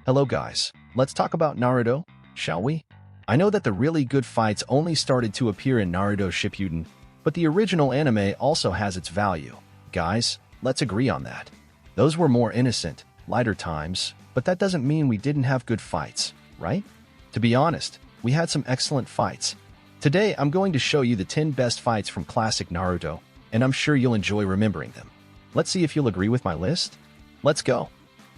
Hello guys, let's talk about Naruto, shall we? I know that the really good fights only started to appear in Naruto Shippuden, but the original anime also has its value. Guys, let's agree on that. Those were more innocent, lighter times, but that doesn't mean we didn't have good fights, right? To be honest, we had some excellent fights. Today I'm going to show you the 10 best fights from Classic Naruto, and I'm sure you'll enjoy remembering them. Let's see if you'll agree with my list. Let's go.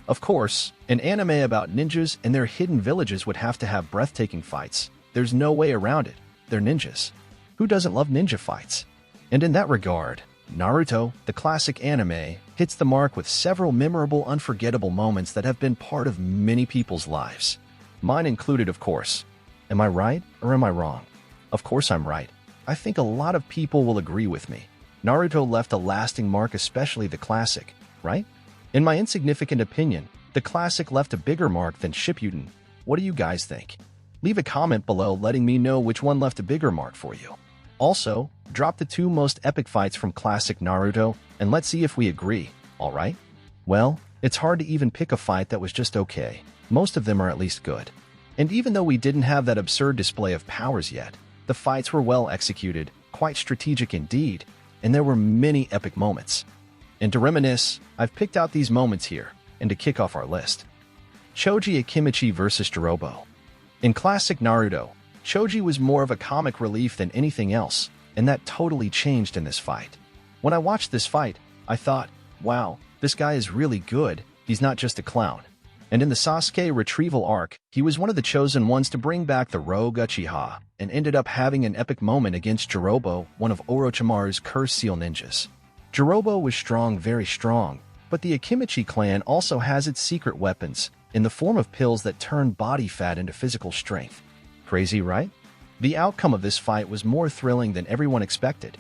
Of course, an anime about ninjas and their hidden villages would have to have breathtaking fights. There's no way around it. They're ninjas. Who doesn't love ninja fights? And in that regard, Naruto, the classic anime, hits the mark with several memorable, unforgettable moments that have been part of many people's lives. Mine included, of course. Am I right or am I wrong? Of course I'm right. I think a lot of people will agree with me. Naruto left a lasting mark, especially the classic, right? In my insignificant opinion, the classic left a bigger mark than Shippuden. What do you guys think? Leave a comment below letting me know which one left a bigger mark for you. Also, drop the 2 most epic fights from classic Naruto, and let's see if we agree, alright? Well, it's hard to even pick a fight that was just okay. Most of them are at least good. And even though we didn't have that absurd display of powers yet, the fights were well executed, quite strategic indeed, and there were many epic moments. And to reminisce, I've picked out these moments here, and to kick off our list. Choji Akimichi vs. Jirobo. In classic Naruto, Choji was more of a comic relief than anything else, and that totally changed in this fight. When I watched this fight, I thought, wow, this guy is really good, he's not just a clown. And in the Sasuke retrieval arc, he was one of the chosen ones to bring back the Rogue Uchiha, and ended up having an epic moment against Jirobo, one of Orochimaru's cursed seal ninjas. Jirobo was strong, very strong, but the Akimichi clan also has its secret weapons, in the form of pills that turn body fat into physical strength. Crazy, right? The outcome of this fight was more thrilling than everyone expected.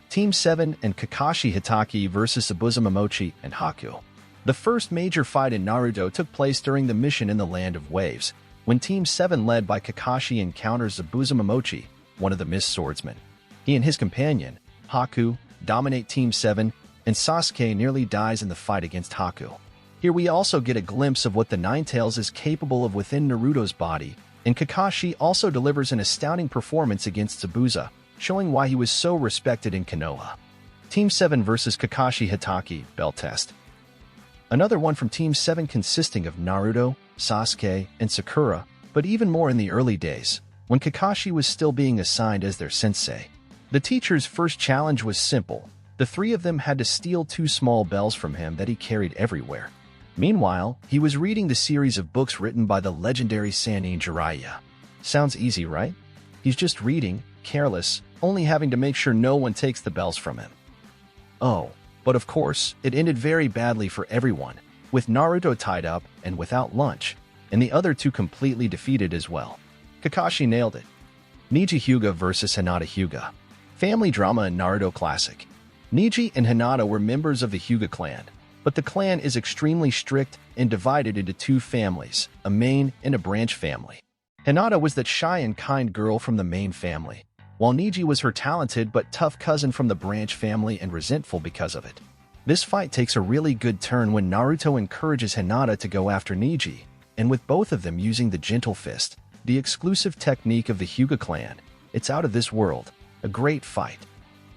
Team 7 and Kakashi Hatake vs. Zabuza Momochi and Haku. The first major fight in Naruto took place during the mission in the Land of Waves, when Team 7 led by Kakashi encounters Zabuza Momochi, one of the Mist Swordsmen. He and his companion, Haku, dominate Team 7, and Sasuke nearly dies in the fight against Haku. Here we also get a glimpse of what the Nine Tails is capable of within Naruto's body, and Kakashi also delivers an astounding performance against Zabuza, showing why he was so respected in Konoha. Team 7 vs. Kakashi Hatake, Bell Test. Another one from Team 7 consisting of Naruto, Sasuke, and Sakura, but even more in the early days, when Kakashi was still being assigned as their sensei. The teacher's first challenge was simple. The 3 of them had to steal 2 small bells from him that he carried everywhere. Meanwhile, he was reading the series of books written by the legendary Sannin Jiraiya. Sounds easy, right? He's just reading, careless, only having to make sure no one takes the bells from him. Oh, but of course, it ended very badly for everyone, with Naruto tied up and without lunch, and the other 2 completely defeated as well. Kakashi nailed it. Neji Hyuga vs. Hinata Hyuga. Family drama in Naruto Classic. Neji and Hinata were members of the Hyuga clan, but the clan is extremely strict and divided into 2 families, a main and a branch family. Hinata was that shy and kind girl from the main family, while Neji was her talented but tough cousin from the branch family and resentful because of it. This fight takes a really good turn when Naruto encourages Hinata to go after Neji, and with both of them using the Gentle Fist, the exclusive technique of the Hyuga clan, it's out of this world. A great fight.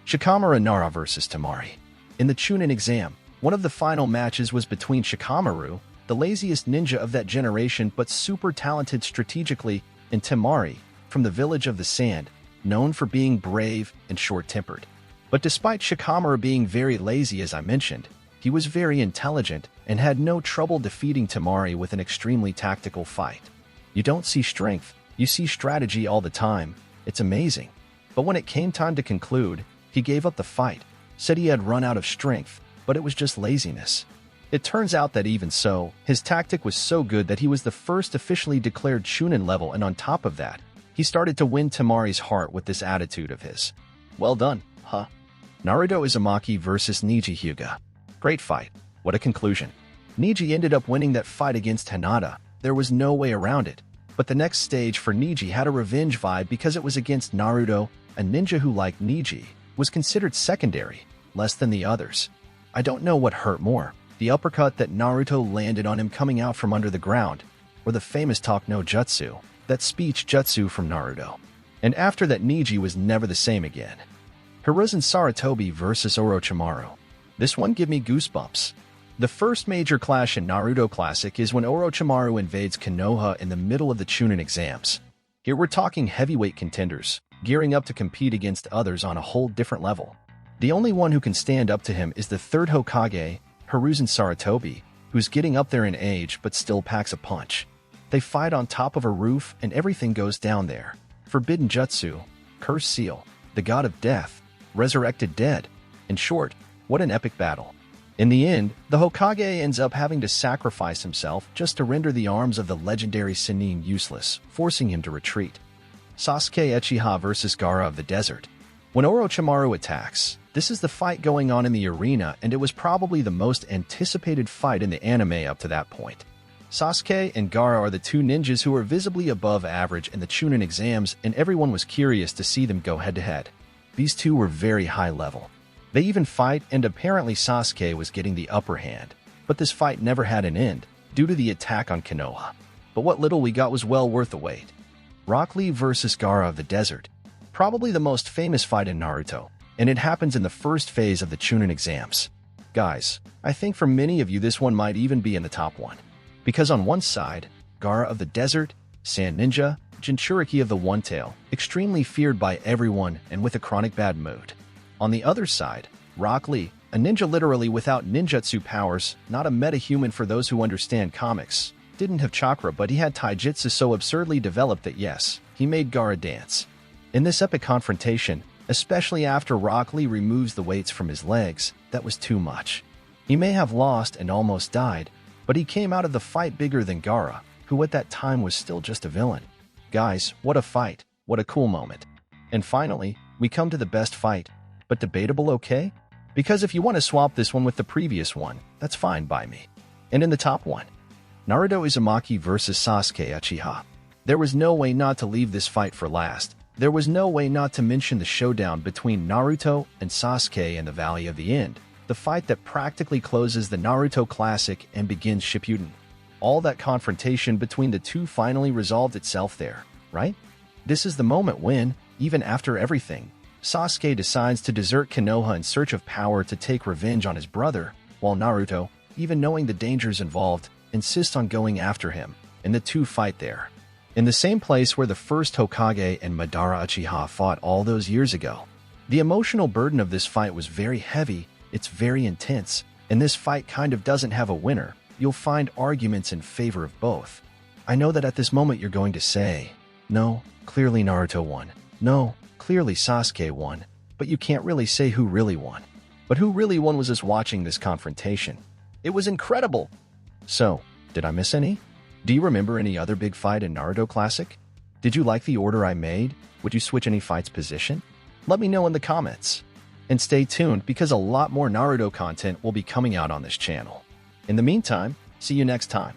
Shikamaru Nara vs. Temari. In the Chunin exam, one of the final matches was between Shikamaru, the laziest ninja of that generation but super talented strategically, and Temari, from the village of the sand, known for being brave and short-tempered. But despite Shikamaru being very lazy as I mentioned, he was very intelligent and had no trouble defeating Temari with an extremely tactical fight. You don't see strength, you see strategy all the time. It's amazing. But when it came time to conclude, he gave up the fight, said he had run out of strength, but it was just laziness. It turns out that even so, his tactic was so good that he was the first officially declared Chunin level, and on top of that, he started to win Temari's heart with this attitude of his. Well done, huh? Naruto Uzumaki vs. Neji Hyuga. Great fight. What a conclusion. Neji ended up winning that fight against Hinata. There was no way around it. But the next stage for Neji had a revenge vibe because it was against Naruto, a ninja who, like Neji, was considered secondary, less than the others. I don't know what hurt more, the uppercut that Naruto landed on him coming out from under the ground, or the famous talk no jutsu, that speech jutsu from Naruto. And after that, Neji was never the same again. Hiruzen Sarutobi vs Orochimaru. This one give me goosebumps. The first major clash in Naruto Classic is when Orochimaru invades Konoha in the middle of the Chunin exams. Here we're talking heavyweight contenders, gearing up to compete against others on a whole different level. The only one who can stand up to him is the third Hokage, Hiruzen Sarutobi, who's getting up there in age but still packs a punch. They fight on top of a roof and everything goes down there. Forbidden Jutsu, Cursed Seal, the God of Death, Resurrected Dead. In short, what an epic battle. In the end, the Hokage ends up having to sacrifice himself just to render the arms of the legendary Sannin useless, forcing him to retreat. Sasuke Uchiha vs Gaara of the Desert. When Orochimaru attacks, this is the fight going on in the arena, and it was probably the most anticipated fight in the anime up to that point. Sasuke and Gaara are the two ninjas who are visibly above average in the Chunin exams, and everyone was curious to see them go head-to-head. These two were very high level. They even fight, and apparently Sasuke was getting the upper hand, but this fight never had an end, due to the attack on Konoha. But what little we got was well worth the wait. Rock Lee vs Gaara of the Desert. Probably the most famous fight in Naruto, and it happens in the first phase of the Chunin exams. Guys, I think for many of you this one might even be in the top one. Because on one side, Gaara of the Desert, Sand Ninja, Jinchuriki of the One Tail, extremely feared by everyone and with a chronic bad mood. On the other side, Rock Lee, a ninja literally without ninjutsu powers, not a metahuman for those who understand comics, didn't have chakra but he had taijutsu so absurdly developed that yes, he made Gaara dance. In this epic confrontation, especially after Rock Lee removes the weights from his legs, that was too much. He may have lost and almost died, but he came out of the fight bigger than Gaara, who at that time was still just a villain. Guys, what a fight, what a cool moment. And finally, we come to the best fight. But debatable, okay? Because if you want to swap this one with the previous one, that's fine by me. And in the top one, Naruto Uzumaki vs Sasuke Uchiha. There was no way not to leave this fight for last. There was no way not to mention the showdown between Naruto and Sasuke in the Valley of the End, the fight that practically closes the Naruto Classic and begins Shippuden. All that confrontation between the two finally resolved itself there, right? This is the moment when, even after everything, Sasuke decides to desert Konoha in search of power to take revenge on his brother, while Naruto, even knowing the dangers involved, insists on going after him, and the two fight there. In the same place where the first Hokage and Madara Uchiha fought all those years ago. The emotional burden of this fight was very heavy, it's very intense, and this fight kind of doesn't have a winner. You'll find arguments in favor of both. I know that at this moment you're going to say, no, clearly Naruto won. No, clearly Sasuke won, but you can't really say who really won. But who really won was us watching this confrontation. It was incredible! So, did I miss any? Do you remember any other big fight in Naruto Classic? Did you like the order I made? Would you switch any fight's position? Let me know in the comments. And stay tuned because a lot more Naruto content will be coming out on this channel. In the meantime, see you next time.